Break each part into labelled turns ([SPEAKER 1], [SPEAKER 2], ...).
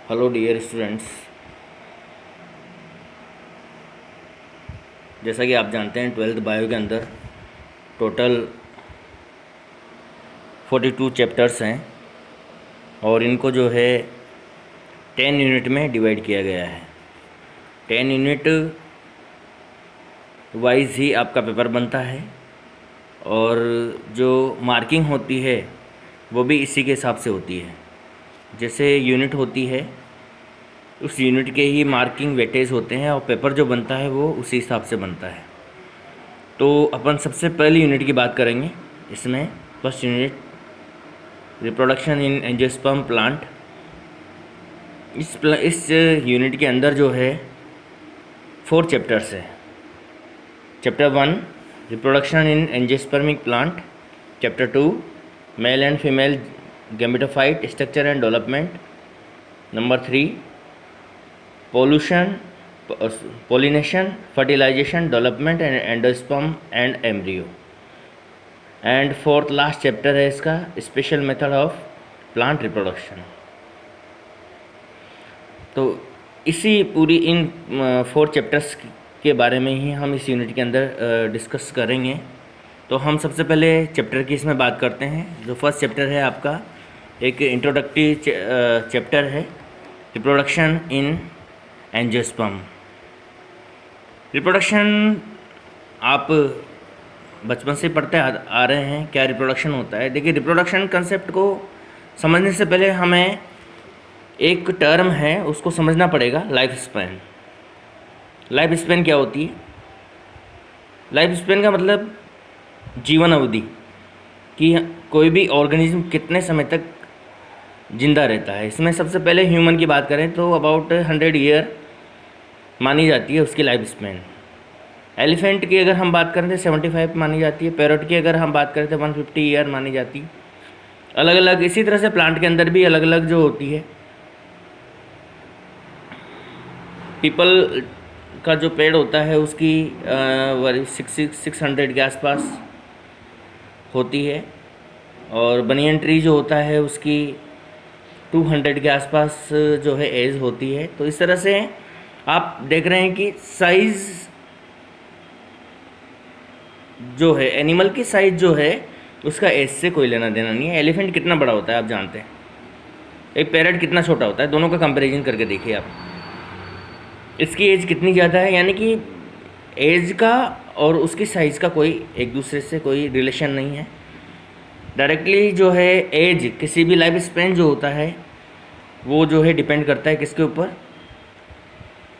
[SPEAKER 1] Hello dear students, जैसा कि आप जानते हैं 12th बायो के अंदर टोटल 42 चैप्टर्स हैं और इनको जो है 10 यूनिट में डिवाइड किया गया है। 10 यूनिट वाइज ही आपका पेपर बनता है और जो मार्किंग होती है वो भी इसी के हिसाब से होती है। जैसे यूनिट होती है उस यूनिट के ही मार्किंग वेटेज होते हैं और पेपर जो बनता है वो उसी हिसाब से बनता है। तो अपन सबसे पहली यूनिट की बात करेंगे। इसमें first unit reproduction in angiosperm plant. इस यूनिट के अंदर जो है 4 चैप्टर्स है। Chapter 1 reproduction in angiospermic plant, chapter 2 male and female gametophyte structure and development, number 3 pollination, fertilization, development and endosperm and embryo, and fourth last chapter है इसका special method of plant reproduction. तो इसी पूरी इन 4 chapters के बारे में ही हम इस यूनिट के अंदर डिस्कस करेंगे। तो हम सबसे पहले चैप्टर की इसमें बात करते हैं। जो फर्स्ट चैप्टर है आपका एक इंट्रोडक्टरी चैप्टर है, रिप्रोडक्शन इन एंजियोस्पर्म। रिप्रोडक्शन आप बचपन से पढ़ते आ रहे हैं, क्या रिप्रोडक्शन होता है। देखिए, रिप्रोडक्शन कंसेप्ट को समझने से पहले हमें एक टर्म है उसको समझना पड़ेगा, लाइफ स्पैन। लाइफ स्पैन क्या होती है? लाइफ स्पैन का मतलब जीवन अवधि, कि कोई भी ऑर्गेनिज्म कितने समय तक जिंदा रहता है। इसमें सबसे पहले ह्यूमन की बात करें तो अबाउट 100 ईयर मानी जाती है उसकी लाइफ स्पैन। एलिफेंट की अगर हम बात करें तो 75 मानी जाती है। पैरोट की अगर हम बात करें तो 150 ईयर मानी जाती है। अलग अलग इसी तरह से प्लांट के अंदर भी अलग अलग जो होती है। पीपल का जो पेड़ होता है उसकी 600 के आसपास होती है और बनियन ट्री जो होता है उसकी 200 के आसपास जो है एज होती है। तो इस तरह से आप देख रहे हैं कि साइज़ जो है, एनिमल की साइज़ जो है उसका एज से कोई लेना देना नहीं है। एलिफेंट कितना बड़ा होता है आप जानते हैं, एक पैरट कितना छोटा होता है, दोनों का कंपैरिजन करके देखिए आप, इसकी एज कितनी ज़्यादा है। यानी कि एज का और उसकी साइज़ का कोई एक दूसरे से कोई रिलेशन नहीं है। डायरेक्टली जो है एज, किसी भी लाइफ स्पैन जो होता है वो जो है डिपेंड करता है किसके ऊपर,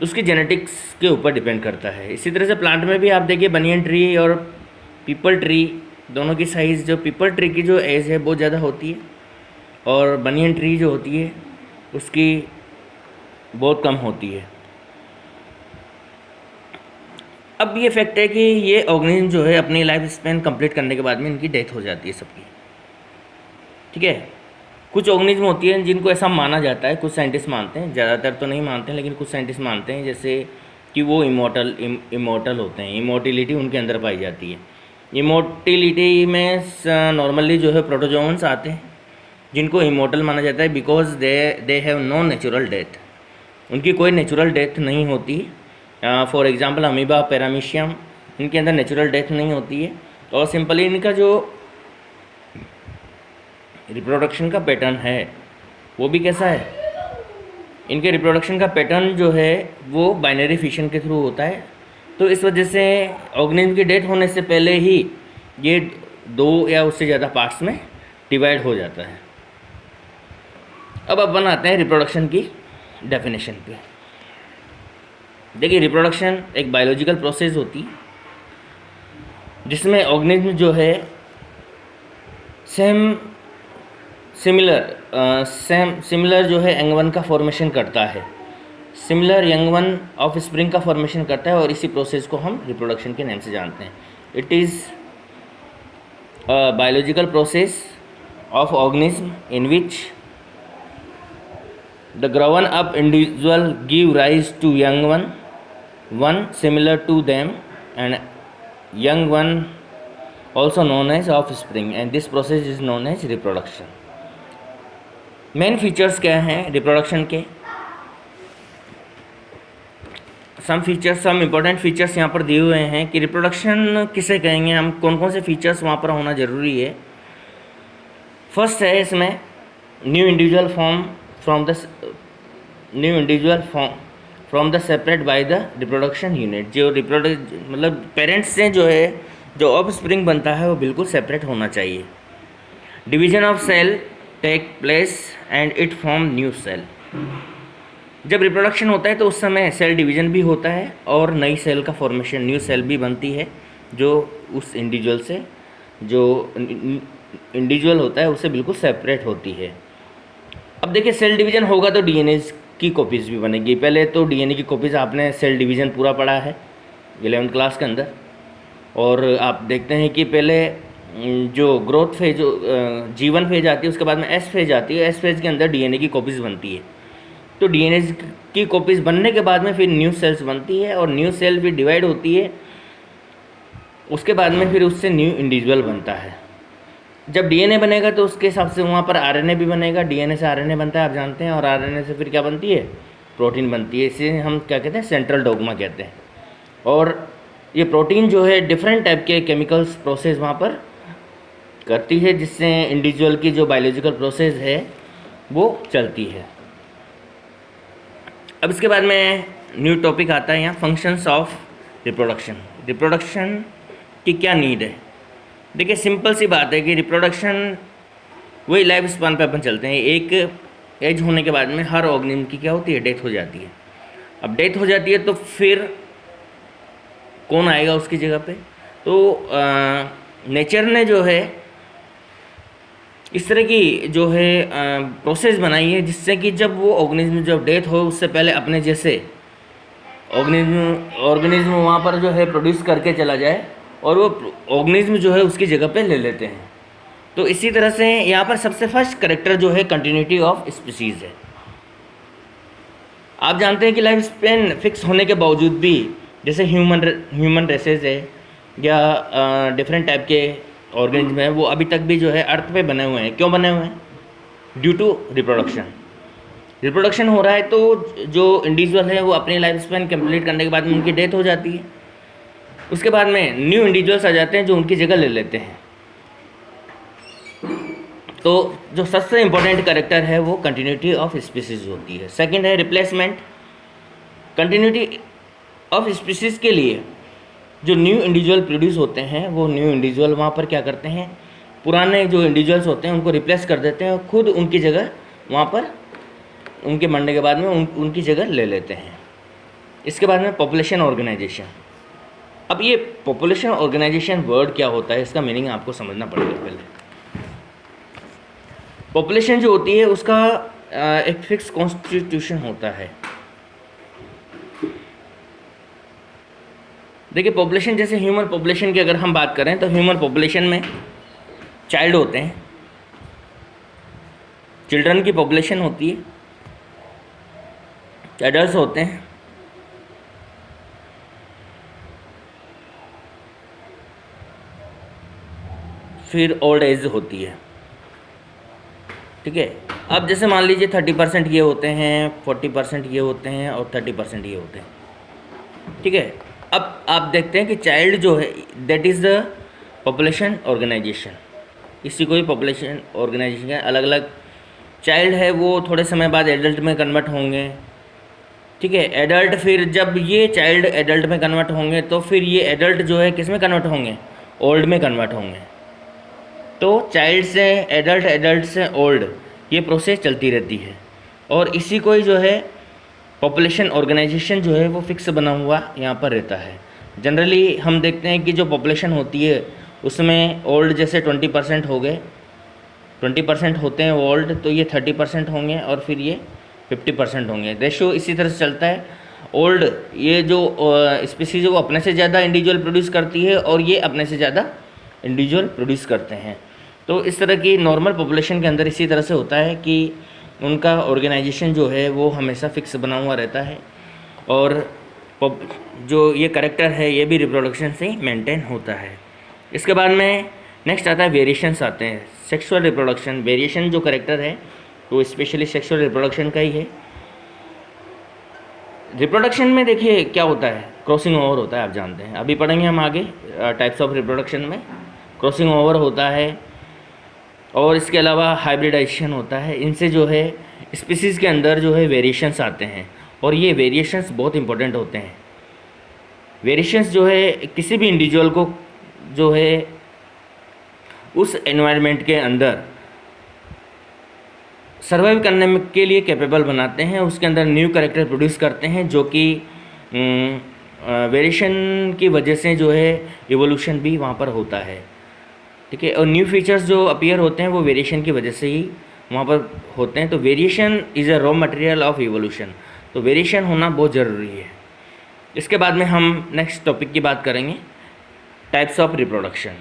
[SPEAKER 1] उसकी जेनेटिक्स के ऊपर डिपेंड करता है। इसी तरह से प्लांट में भी आप देखिए, बनियन ट्री और पीपल ट्री दोनों की साइज़, जो पीपल ट्री की जो एज है बहुत ज़्यादा होती है और बनियन ट्री जो होती है उसकी बहुत कम होती है। अब ये फैक्ट है कि ये ऑर्गेनिज्म जो है अपनी लाइफ स्पैन कंप्लीट करने के बाद में इनकी डेथ हो जाती है सबकी, ठीक है। कुछ ऑर्गेनिज्म होती हैं जिनको ऐसा माना जाता है, कुछ साइंटिस्ट मानते हैं, ज़्यादातर तो नहीं मानते हैं लेकिन कुछ साइंटिस्ट मानते हैं, जैसे कि वो इमॉर्टल होते हैं, इमॉर्टिलिटी उनके अंदर पाई जाती है। इमॉर्टिलिटी में नॉर्मली जो है प्रोटोजोन्स आते हैं जिनको इमॉर्टल माना जाता है, because they have no natural death, उनकी कोई नेचुरल डेथ नहीं होती। फॉर एग्जांपल अमीबा, पैरामीशियम, इनके अंदर नेचुरल डेथ नहीं होती है और सिंपली इनका जो रिप्रोडक्शन का पैटर्न है वो भी कैसा है, इनके रिप्रोडक्शन का पैटर्न जो है वो बाइनरी फिशन के थ्रू होता है। तो इस वजह से ऑर्गेनिज्म की डेथ होने से पहले ही ये 2 या उससे ज़्यादा पार्ट्स में डिवाइड हो जाता है। अब अपन आते हैं रिप्रोडक्शन की डेफिनेशन पे। देखिए, रिप्रोडक्शन एक बायोलॉजिकल प्रोसेस होती है जिसमें ऑर्गेनिज्म जो है सिमिलर जो है यंग वन का फॉर्मेशन करता है, similar young one of spring का फॉर्मेशन करता है और इसी प्रोसेस को हम रिप्रोडक्शन के नाम से जानते हैं। It is biological process of organism in which the grown up individual give rise to young one similar to them and young one also known as offspring, and this process is known as reproduction. Main features क्या हैं reproduction के? Some features, some important features यहाँ पर दिए हुए हैं कि reproduction किसे कहेंगे हम, कौन कौन से फीचर्स वहाँ पर होना ज़रूरी है। फर्स्ट है इसमें new individual from the separate by the reproduction unit. जो मतलब पेरेंट्स से जो है जो ऑफ स्प्रिंग बनता है वो बिल्कुल सेपरेट होना चाहिए। Division of cell take place and it form new cell. जब रिप्रोडक्शन होता है तो उस समय सेल डिवीज़न भी होता है और नई सेल का फॉर्मेशन, न्यू सेल भी बनती है जो उस इंडिविजुअल से, जो इंडिविजुअल होता है उससे बिल्कुल सेपरेट होती है। अब देखिए सेल डिवीज़न होगा तो डीएनए की कॉपीज़ भी बनेगी। पहले तो डीएनए की कॉपीज़ आपने सेल डिवीज़न पूरा पढ़ा है 11th क्लास के अंदर, और आप देखते हैं कि पहले जो ग्रोथ फेज, G1 फेज आती है, उसके बाद में S फेज आती है। S फेज के अंदर डीएनए की कॉपीज़ बनती है। तो डीएनए की कॉपीज़ बनने के बाद में फिर न्यू सेल्स बनती है और न्यू सेल भी डिवाइड होती है। उसके बाद में फिर उससे न्यू इंडिविजुअल बनता है। जब डीएनए बनेगा तो उसके हिसाब से वहाँ पर आरएनए भी बनेगा। डीएनए से आरएनए बनता है, आप जानते हैं, और आरएनए से फिर क्या बनती है, प्रोटीन बनती है। इसे हम क्या कहते हैं, सेंट्रल डोग्मा कहते हैं। और ये प्रोटीन जो है डिफरेंट टाइप के केमिकल्स प्रोसेस वहाँ पर करती है, जिससे इंडिविजुअल की जो बायोलॉजिकल प्रोसेस है वो चलती है। अब इसके बाद में न्यू टॉपिक आता है यहाँ, फंक्शंस ऑफ रिप्रोडक्शन। रिप्रोडक्शन की क्या नीड है। देखिए सिंपल सी बात है कि रिप्रोडक्शन वही लाइफ स्पान पे अपन चलते हैं। एक एज होने के बाद में हर ऑर्गेनिज्म की क्या होती है, डेथ हो जाती है। अब डेथ हो जाती है तो फिर कौन आएगा उसकी जगह पे। तो नेचर ने जो है इस तरह की जो है प्रोसेस बनाई है, जिससे कि जब वो ऑर्गेनिज्म जब डेथ हो उससे पहले अपने जैसे ऑर्गेनिज्म वहाँ पर जो है प्रोड्यूस करके चला जाए और वो ऑर्गेनिज्म जो है उसकी जगह पे ले लेते हैं। तो इसी तरह से यहाँ पर सबसे फर्स्ट कैरेक्टर जो है कंटिन्यूटी ऑफ स्पीसीज़ है। आप जानते हैं कि लाइफ स्पैन फिक्स होने के बावजूद भी, जैसे ह्यूमन रेसेस है या डिफरेंट टाइप के ऑर्गेनिज्म है, वो अभी तक भी जो है अर्थ पे बने हुए हैं। क्यों बने हुए हैं, ड्यू टू रिप्रोडक्शन। रिप्रोडक्शन हो रहा है तो जो इंडिविजुअल है वो अपनी लाइफ स्पैन कंप्लीट करने के बाद में उनकी डेथ हो जाती है। उसके बाद में न्यू इंडिविजुअल्स आ जाते हैं जो उनकी जगह ले लेते हैं। तो जो सबसे इम्पोर्टेंट कैरेक्टर है वो कंटिन्यूटी ऑफ स्पीसीज होती है। सेकंड है रिप्लेसमेंट। कंटिन्यूटी ऑफ स्पीसीज के लिए जो न्यू इंडिविजुअल प्रोड्यूस होते हैं, वो न्यू इंडिविजुअल वहाँ पर क्या करते हैं, पुराने जो इंडिविजुअल्स होते हैं उनको रिप्लेस कर देते हैं और खुद उनकी जगह वहाँ पर उनके मरने के बाद में उनकी जगह ले लेते हैं। इसके बाद में पॉपुलेशन ऑर्गेनाइजेशन। अब ये पॉपुलेशन ऑर्गेनाइजेशन वर्ड क्या होता है, इसका मीनिंग आपको समझना पड़ेगा। पहले पॉपुलेशन जो होती है उसका एक फिक्स कॉन्स्टिट्यूशन होता है। देखिए पॉपुलेशन, जैसे ह्यूमन पॉपुलेशन की अगर हम बात करें तो ह्यूमन पॉपुलेशन में चाइल्ड होते हैं, चिल्ड्रन की पॉपुलेशन होती है, एडल्ट्स होते हैं, फिर ओल्ड एज होती है। ठीक है। अब जैसे मान लीजिए 30% ये होते हैं, 40% ये होते हैं और 30% ये होते हैं। ठीक है। अब आप देखते हैं कि चाइल्ड जो है that is the population organization. इसी को ही पॉपुलेशन ऑर्गेनाइजेशन है। अलग अलग चाइल्ड है वो थोड़े समय बाद एडल्ट में कन्वर्ट होंगे। ठीक है। एडल्ट, फिर जब ये चाइल्ड एडल्ट में कन्वर्ट होंगे तो फिर ये एडल्ट जो है किस में कन्वर्ट होंगे, ओल्ड में कन्वर्ट होंगे। तो चाइल्ड से एडल्ट, एडल्ट से ओल्ड, ये प्रोसेस चलती रहती है। और इसी को ही जो है पॉपुलेशन ऑर्गेनाइजेशन जो है वो फिक्स बना हुआ यहाँ पर रहता है। जनरली हम देखते हैं कि जो पॉपुलेशन होती है उसमें ओल्ड जैसे 20% हो गए, 20% होते हैं ओल्ड, तो ये 30% होंगे और फिर ये 50% होंगे। रेशियो इसी तरह से चलता है। ओल्ड ये जो स्पीसीज है वो अपने से ज़्यादा इंडिविजुअल प्रोड्यूस करती है और ये अपने से ज़्यादा इंडिविजुअल प्रोड्यूस करते हैं। तो इस तरह की नॉर्मल पॉपुलेशन के अंदर इसी तरह से होता है कि उनका ऑर्गेनाइजेशन जो है वो हमेशा फिक्स बना हुआ रहता है और जो ये कैरेक्टर है ये भी रिप्रोडक्शन से ही मेंटेन होता है। इसके बाद में नेक्स्ट आता है वेरिएशंस आते हैं। सेक्सुअल रिप्रोडक्शन, वेरिएशन जो कैरेक्टर है वो स्पेशली सेक्सुअल रिप्रोडक्शन का ही है। रिप्रोडक्शन में देखिए क्या होता है, क्रॉसिंग ओवर होता है, आप जानते हैं, अभी पढ़ेंगे हम आगे टाइप्स ऑफ रिप्रोडक्शन में। क्रॉसिंग ओवर होता है और इसके अलावा हाइब्रिडाइजेशन होता है। इनसे जो है स्पीसीज़ के अंदर जो है वेरिएशंस आते हैं और ये वेरिएशंस बहुत इंपॉर्टेंट होते हैं। वेरिएशंस जो है किसी भी इंडिविजुअल को जो है उस एनवायरनमेंट के अंदर सर्वाइव करने के लिए कैपेबल बनाते हैं, उसके अंदर न्यू कैरेक्टर प्रोड्यूस करते हैं, जो कि वेरिएशन की वजह से जो है इवोल्यूशन भी वहाँ पर होता है, ठीक है। और न्यू फीचर्स जो अपीयर होते हैं वो वेरिएशन की वजह से ही वहाँ पर होते हैं। तो variation is a raw material of evolution, तो वेरिएशन होना बहुत ज़रूरी है। इसके बाद में हम नेक्स्ट टॉपिक की बात करेंगे, टाइप्स ऑफ रिप्रोडक्शन।